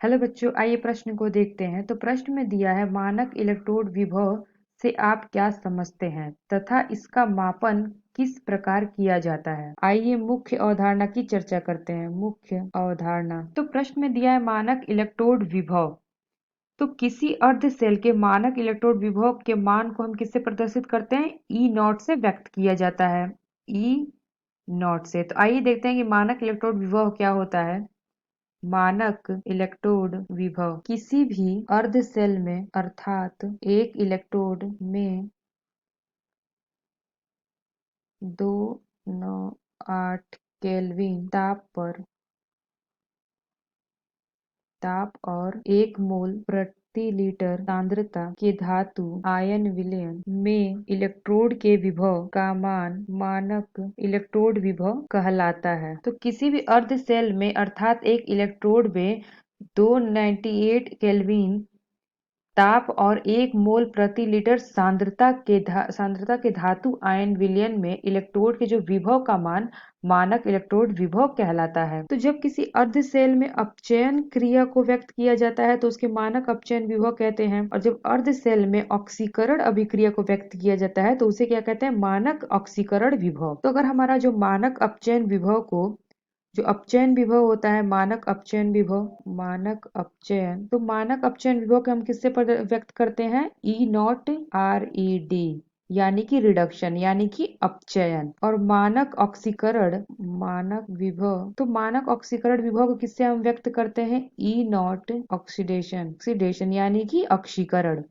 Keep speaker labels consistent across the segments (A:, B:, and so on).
A: Hello बच्चों, आइए प्रश्न को देखते हैं। तो प्रश्न में दिया है मानक इलेक्ट्रोड विभव से आप क्या समझते हैं तथा इसका मापन किस प्रकार किया जाता है। आइए मुख्य अवधारणा की चर्चा करते हैं। मुख्य अवधारणा। तो प्रश्न में दिया है मानक इलेक्ट्रोड विभव। तो किसी अर्ध सेल के मानक इलेक्ट्रोड विभव के मान को हम किससे प्रदर्शित करते हैं? ई नॉट से व्यक्त किया जाता है। ई नॉट से। तो आइए देखते हैं कि मानक इलेक्ट्रोड विभव क्या होता है। मानक इलेक्ट्रोड विभव किसी भी अर्ध सेल में अर्थात एक इलेक्ट्रोड में 298 केल्विन ताप और 1 मोल प्रति लीटर सांद्रता के धातु आयन विलयन में इलेक्ट्रोड के विभव का मान मानक इलेक्ट्रोड विभव कहलाता है। तो किसी भी अर्ध सेल में अर्थात एक इलेक्ट्रोड में 298 केल्विन ताप और 1 मोल प्रति लीटर सांद्रता के धातु आयन विलयन में इलेक्ट्रोड के जो विभव का मान मानक इलेक्ट्रोड विभव कहलाता है। तो जब किसी अर्ध सेल में अपचयन क्रिया को व्यक्त किया जाता है तो उसके मानक अपचयन विभव कहते हैं, और जब अर्ध सेल में ऑक्सीकरण अभिक्रिया को व्यक्त किया जाता है तो उसे क्या कहते हैं? मानक ऑक्सीकरण विभव। तो अगर हमारा जो मानक अपचयन विभव को जो अपचयन विभव होता है, मानक अपचयन विभव, तो मानक अपचयन विभव को हम किससे व्यक्त करते हैं? ई नॉट आर ई डी, यानी कि रिडक्शन यानी कि अपचयन। और मानक ऑक्सीकरण विभव को किससे हम व्यक्त करते हैं? ई नॉट ऑक्सीडेशन यानी कि ऑक्सीकरण।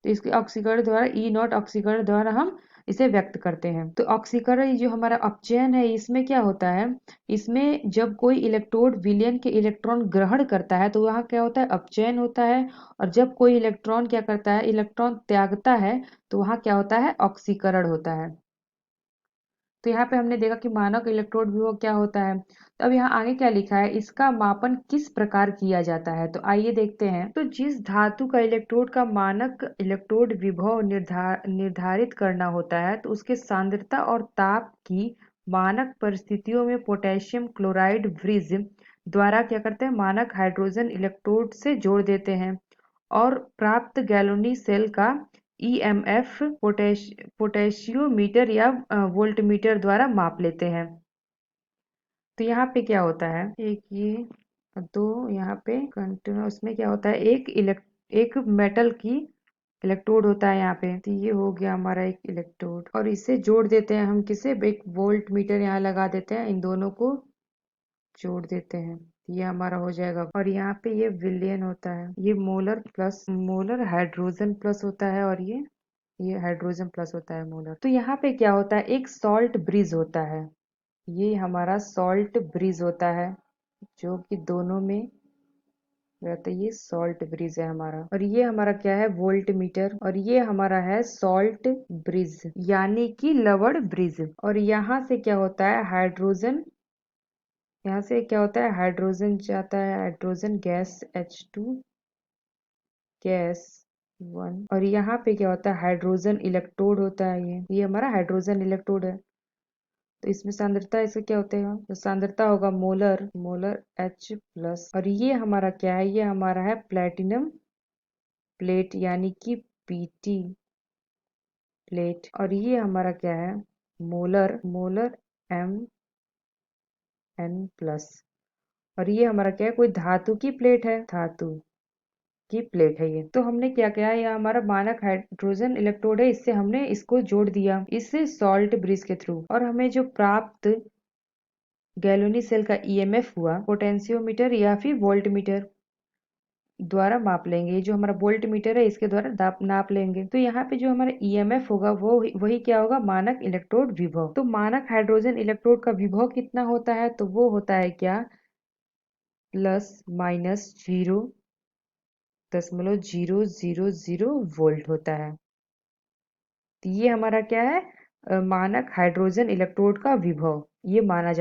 A: तो इसके ऑक्सीकरण द्वारा ई नॉट ऑक्सीकरण द्वारा हम इसे व्यक्त करते हैं। तो ऑक्सीकरण जो हमारा अपचयन है इसमें क्या होता है? इसमें जब कोई इलेक्ट्रोड विलयन के इलेक्ट्रॉन ग्रहण करता है तो वहाँ क्या होता है? अपचयन होता है। और जब कोई इलेक्ट्रॉन क्या करता है? इलेक्ट्रॉन त्यागता है तो वहाँ क्या होता है? ऑक्सीकरण होता है। तो यहाँ पे हमने देखा कि मानक इलेक्ट्रोड विभव क्या होता है। तो अब यहाँ आगे क्या लिखा है? इसका मापन किस प्रकार किया जाता है। तो आइए देखते हैं। तो जिस धातु का इलेक्ट्रोड का मानक इलेक्ट्रोड विभव निर्धारित करना होता है तो उसके सांद्रता और ताप की मानक परिस्थितियों में पोटेशियम क्लोराइड ब्रिज द्वारा क्या करते हैं? मानक हाइड्रोजन इलेक्ट्रोड से जोड़ देते हैं और प्राप्त गैलोनी सेल का ईएमएफ पोटेशियोमीटर या वोल्टमीटर द्वारा माप लेते हैं। तो यहाँ पे क्या होता है? एक ये दो यहाँ पे कंटिन्यूस में क्या होता है? एक मेटल की इलेक्ट्रोड होता है यहाँ पे। तो ये हो गया हमारा एक इलेक्ट्रोड और इसे जोड़ देते हैं हम किसे? एक वोल्ट मीटर यहाँ लगा देते हैं, इन दोनों को जोड़ देते हैं। ये हमारा हो जाएगा। और यहाँ पे ये विलयन होता है, ये मोलर हाइड्रोजन प्लस होता है, और ये हाइड्रोजन प्लस होता है मोलर। तो यहाँ पे क्या होता है? एक सॉल्ट ब्रिज होता है। ये हमारा सॉल्ट ब्रिज होता है जो कि दोनों में रहता है। ये सॉल्ट ब्रिज है हमारा। और ये हमारा क्या है? Volt meter. और ये हमारा है सॉल्ट ब्रिज यानी कि लवण ब्रिज। और यहाँ से क्या होता है? यहाँ से क्या होता है? हाइड्रोजन जाता है, हाइड्रोजन गैस H2 गैस 1। और यहाँ पे क्या होता है? हाइड्रोजन इलेक्ट्रोड होता है। ये हमारा हाइड्रोजन इलेक्ट्रोड है। तो इसमें सांद्रता इसका क्या होता है? तो सांद्रता होगा मोलर H प्लस। और ये हमारा क्या है? ये हमारा है प्लेटिनम प्लेट यानी कि Pt प्लेट। और ये हमारा क्या है? Molar Mn plus. और ये हमारा क्या है? कोई धातु की प्लेट है, धातु की प्लेट है ये। तो हमने क्या किया? ये हमारा मानक हाइड्रोजन इलेक्ट्रोड है, इससे हमने इसको जोड़ दिया इस सॉल्ट ब्रिज के थ्रू। और हमें जो प्राप्त गैलोनी सेल का ईएमएफ हुआ पोटेंशियोमीटर या फिर वोल्टमीटर द्वारा माप लेंगे। जो हमारा वोल्ट मीटर है इसके द्वारा नाप लेंगे। तो यहाँ पे जो हमारा ईएमएफ होगा वो वही क्या होगा? मानक इलेक्ट्रोड विभव। तो मानक हाइड्रोजन इलेक्ट्रोड का विभव कितना होता है? तो वो होता है क्या? +-0.000 वोल्ट होता है। तो ये हमारा क्या है? मानक हाइड्रोजन इलेक्ट्रोड का विभव ये माना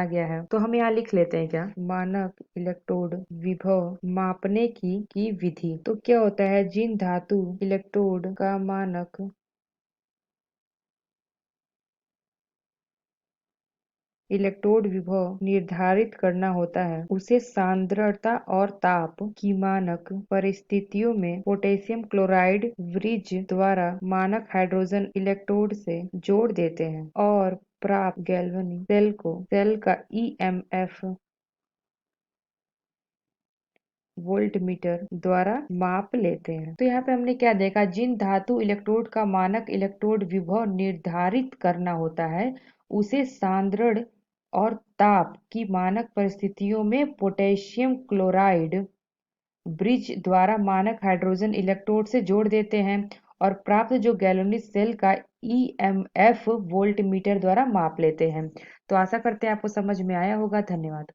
A: गया है। तो हम यहाँ लिख लेते हैं क्या? मानक इलेक्ट्रोड विभव मापने की विधि। तो क्या होता है? जिन धातु इलेक्ट्रोड का मानक इलेक्ट्रोड विभव निर्धारित करना होता है, उसे सांद्रता और ताप की मानक परिस्थितियों में पोटेशियम क्लोराइड ब्रिज द्वारा मानक हाइड्रोजन इलेक्ट्रोड से जोड़ देते हैं और प्राप्त गैल्वेनिक सेल को सेल का ईएमएफ वोल्टमीटर द्वारा माप लेते हैं। तो यहाँ पे हमने क्या देखा, जिन धातु इलेक्ट्रोड का मानक इलेक्ट्रोड विभव निर्धारित करना होता है उसे सांद्रण और ताप की मानक परिस्थितियों में पोटेशियम क्लोराइड ब्रिज द्वारा मानक हाइड्रोजन इलेक्ट्रोड से जोड़ देते हैं और प्राप्त जो गैल्वेनिक सेल का ईएमएफ वोल्टमीटर द्वारा माप लेते हैं। तो आशा करते हैं आपको समझ में आया होगा। धन्यवाद।